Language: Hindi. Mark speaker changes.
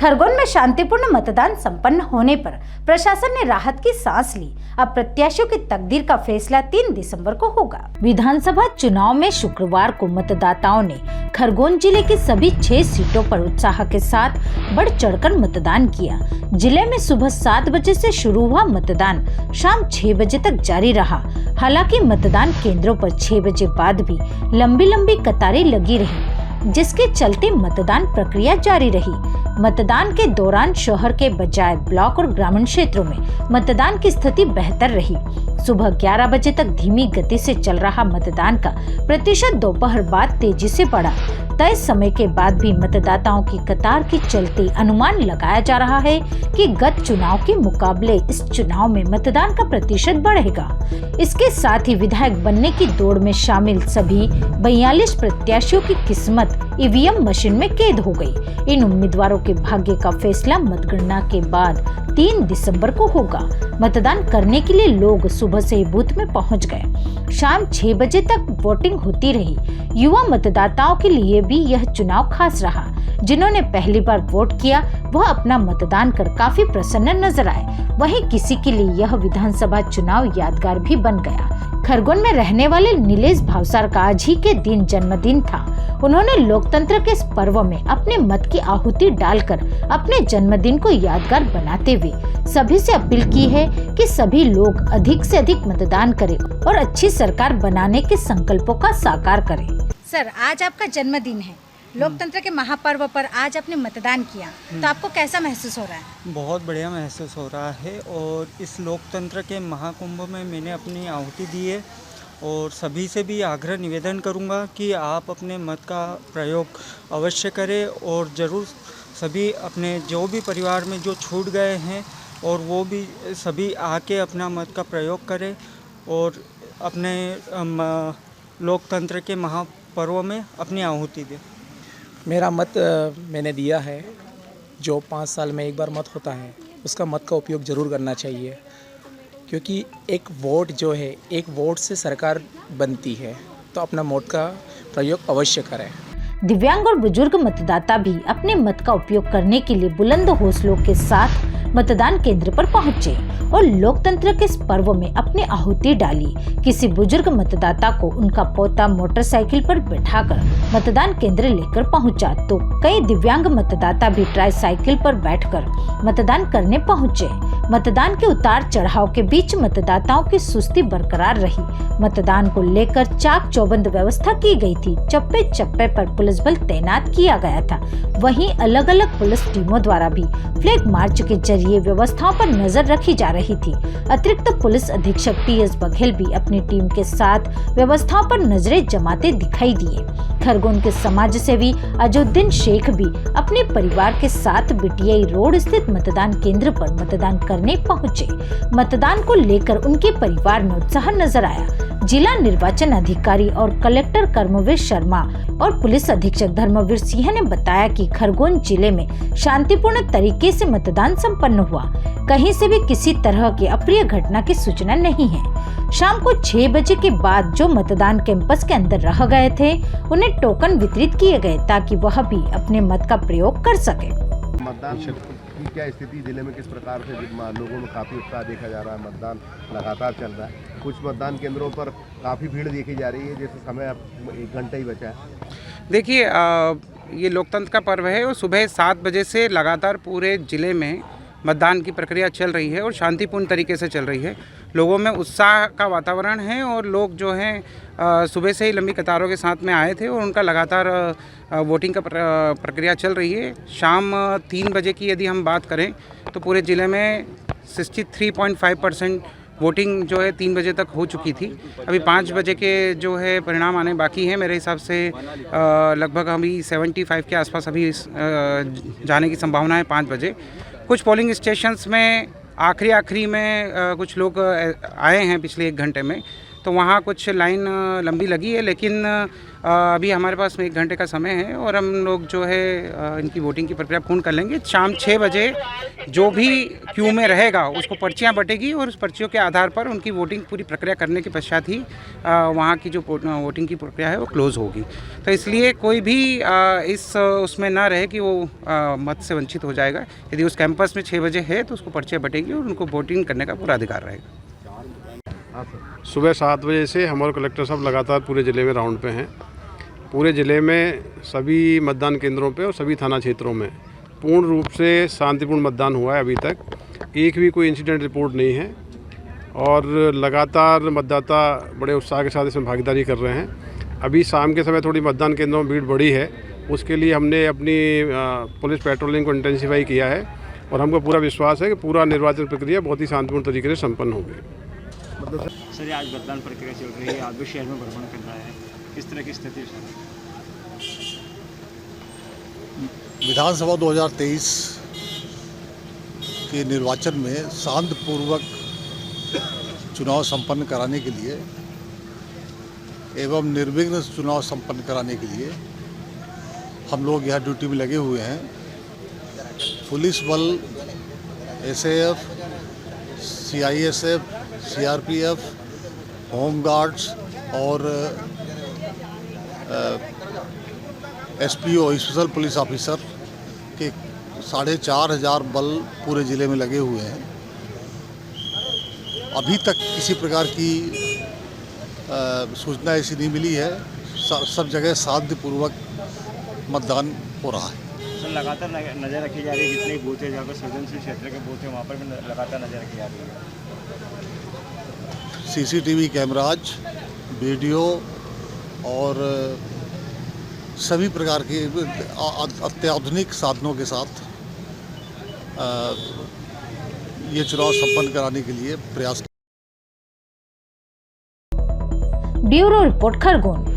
Speaker 1: खरगोन में शांतिपूर्ण मतदान संपन्न होने पर प्रशासन ने राहत की सांस ली। अब प्रत्याशियों की तकदीर का फैसला 3 दिसंबर को होगा। विधानसभा चुनाव में शुक्रवार को मतदाताओं ने खरगोन जिले की सभी 6 सीटों पर उत्साह के साथ बढ़ चढ़कर मतदान किया। जिले में सुबह 7 बजे से शुरू हुआ मतदान शाम 6 बजे तक जारी रहा। हालांकि मतदान केंद्रों पर 6 बजे बाद भी लंबी लंबी कतारें लगी रही, जिसके चलते मतदान प्रक्रिया जारी रही। मतदान के दौरान शहर के बजाय ब्लॉक और ग्रामीण क्षेत्रों में मतदान की स्थिति बेहतर रही। सुबह 11 बजे तक धीमी गति से चल रहा मतदान का प्रतिशत दोपहर बाद तेजी से बढ़ा। तय समय के बाद भी मतदाताओं की कतार के चलते अनुमान लगाया जा रहा है कि गत चुनाव के मुकाबले इस चुनाव में मतदान का प्रतिशत बढ़ेगा। इसके साथ ही विधायक बनने की दौड़ में शामिल सभी 42 प्रत्याशियों की किस्मत ईवीएम मशीन में कैद हो गई। इन उम्मीदवारों के भाग्य का फैसला मतगणना के बाद 3 दिसंबर को होगा। मतदान करने के लिए लोग सुबह से ही बूथ में पहुंच गए। शाम 6 बजे तक वोटिंग होती रही। युवा मतदाताओं के लिए भी यह चुनाव खास रहा। जिन्होंने पहली बार वोट किया वह अपना मतदान कर काफी प्रसन्न नजर आए। वहीं किसी के लिए यह विधानसभा चुनाव यादगार भी बन गया। खरगोन में रहने वाले नीलेश भावसार का आज ही के दिन जन्मदिन था। उन्होंने लोकतंत्र के इस पर्व में अपने मत की आहुति डालकर अपने जन्मदिन को यादगार बनाते हुए सभी से अपील की है कि सभी लोग अधिक से अधिक मतदान करें और अच्छी सरकार बनाने के संकल्पों का साकार करें।
Speaker 2: सर, आज आपका जन्मदिन है। लोकतंत्र के महापर्व पर आज आपने मतदान किया, तो आपको कैसा महसूस हो रहा है?
Speaker 3: बहुत बढ़िया महसूस हो रहा है और इस लोकतंत्र के महाकुंभ में मैंने अपनी आहुति दी है और सभी से भी आग्रह निवेदन करूंगा कि आप अपने मत का प्रयोग अवश्य करें और ज़रूर सभी अपने जो भी परिवार में जो छूट गए हैं और वो भी सभी आके अपना मत का प्रयोग करें और अपने लोकतंत्र के महापर्व में अपनी आहुति दें।
Speaker 4: मेरा मत मैंने दिया है। जो 5 साल में एक बार मत होता है उसका मत का उपयोग ज़रूर करना चाहिए, क्योंकि एक वोट जो है, एक वोट से सरकार बनती है, तो अपना वोट का प्रयोग अवश्य करें।
Speaker 1: दिव्यांग और बुजुर्ग मतदाता भी अपने मत का उपयोग करने के लिए बुलंद हौसलों के साथ मतदान केंद्र पर पहुंचे और लोकतंत्र के इस पर्व में अपनी आहुति डाली। किसी बुजुर्ग मतदाता को उनका पोता मोटरसाइकिल पर बैठाकर मतदान केंद्र लेकर पहुंचा, तो कई दिव्यांग मतदाता भी ट्राईसाइकिल पर बैठकर मतदान करने पहुंचे। मतदान के उतार चढ़ाव के बीच मतदाताओं की सुस्ती बरकरार रही। मतदान को लेकर चाक चौबंद व्यवस्था की गई थी। चप्पे चप्पे पर पुलिस बल तैनात किया गया था। वहीं अलग अलग पुलिस टीमों द्वारा भी फ्लैग मार्च के जरिए व्यवस्थाओं पर नजर रखी जा रही थी। अतिरिक्त पुलिस अधीक्षक टीएस बघेल भी अपनी टीम के साथ व्यवस्थाओं पर नजरें जमाते दिखाई दिए। खरगोन के समाज सेवी अजुद्दीन शेख भी अपने परिवार के साथ बीटीआई रोड स्थित मतदान केंद्र पर मतदान करने पहुंचे। मतदान को लेकर उनके परिवार में उत्साह नजर आया। जिला निर्वाचन अधिकारी और कलेक्टर कर्मवीर शर्मा और पुलिस अधीक्षक धर्मवीर सिंह ने बताया कि खरगोन जिले में शांतिपूर्ण तरीके से मतदान संपन्न हुआ। कहीं से भी किसी तरह की अप्रिय घटना की सूचना नहीं है। शाम को 6 बजे के बाद जो मतदान कैंपस के अंदर रह गए थे उन्हें टोकन वितरित किए गए ताकि वह भी अपने मत का प्रयोग कर सके।
Speaker 5: मतदान की क्या स्थिति जिले में, किस प्रकार से लोगों में काफ़ी उत्साह देखा जा रहा है। मतदान लगातार चल रहा है। कुछ मतदान केंद्रों पर काफ़ी भीड़ देखी जा रही है, जैसे समय अब 1 घंटा ही बचा है।
Speaker 6: देखिए, ये लोकतंत्र का पर्व है और सुबह 7 बजे से लगातार पूरे ज़िले में मतदान की प्रक्रिया चल रही है और शांतिपूर्ण तरीके से चल रही है। लोगों में उत्साह का वातावरण है और लोग जो हैं सुबह से ही लंबी कतारों के साथ में आए थे और उनका लगातार वोटिंग का प्रक्रिया चल रही है। शाम 3 बजे की यदि हम बात करें तो पूरे ज़िले में 63.5% वोटिंग जो है 3 बजे तक हो चुकी थी। अभी 5 बजे के जो है परिणाम आने बाकी हैं। मेरे हिसाब से लगभग अभी 75 के आसपास अभी जाने की संभावना है 5 बजे। कुछ पोलिंग स्टेशंस में आखिरी में कुछ लोग आए हैं पिछले 1 घंटे में, तो वहाँ कुछ लाइन लंबी लगी है, लेकिन अभी हमारे पास में 1 घंटे का समय है और हम लोग जो है इनकी वोटिंग की प्रक्रिया पूर्ण कर लेंगे। शाम 6 बजे जो भी क्यू में रहेगा उसको पर्चियाँ बटेगी और उस पर्चियों के आधार पर उनकी वोटिंग पूरी प्रक्रिया करने के पश्चात ही वहाँ की जो वोटिंग की प्रक्रिया है वो क्लोज़ होगी। तो इसलिए कोई भी इस उसमें ना रहे कि वो मत से वंचित हो जाएगा। यदि उस कैंपस में 6 बजे है तो उसको पर्चियाँ बटेगी और उनको वोटिंग करने का पूरा अधिकार रहेगा।
Speaker 7: सुबह 7 बजे से हमारे कलेक्टर साहब लगातार पूरे ज़िले में राउंड पे हैं। पूरे ज़िले में सभी मतदान केंद्रों पे और सभी थाना क्षेत्रों में पूर्ण रूप से शांतिपूर्ण मतदान हुआ है। अभी तक एक भी कोई इंसिडेंट रिपोर्ट नहीं है और लगातार मतदाता बड़े उत्साह के साथ इसमें भागीदारी कर रहे हैं। अभी शाम के समय थोड़ी मतदान केंद्रों में भीड़ बढ़ी है, उसके लिए हमने अपनी पुलिस पेट्रोलिंग को इंटेंसीफाई किया है और हमको पूरा विश्वास है कि पूरा निर्वाचन प्रक्रिया बहुत ही शांतिपूर्ण तरीके से संपन्न होगी।
Speaker 8: सर, आज मतदान प्रक्रिया चल रही है, आज भी शहर में भ्रमण करना है, किस तरह की स्थिति है?
Speaker 9: विधानसभा 2023 के निर्वाचन में शांतिपूर्वक चुनाव संपन्न कराने के लिए एवं निर्विघ्न चुनाव संपन्न कराने के लिए हम लोग यहाँ ड्यूटी में लगे हुए हैं। पुलिस बल, SAF, CISF, CRPF, home guards और एसपीओ स्पेशल पुलिस ऑफिसर के 4,500 बल पूरे ज़िले में लगे हुए हैं। अभी तक किसी प्रकार की सूचना ऐसी नहीं मिली है। सब जगह शांतिपूर्वक मतदान हो रहा है।
Speaker 8: सर, लगातार नज़र रखी जा रही है, जितने बूथ है जहाँ पर संवेदनशील क्षेत्र के बूथ है वहाँ पर भी लगातार नज़र रखी जा रही है।
Speaker 9: सीसीटीवी कैमराज, वीडियो और सभी प्रकार के अत्याधुनिक साधनों के साथ ये चुनाव संपन्न कराने के लिए प्रयास।
Speaker 1: Bureau report Khargone.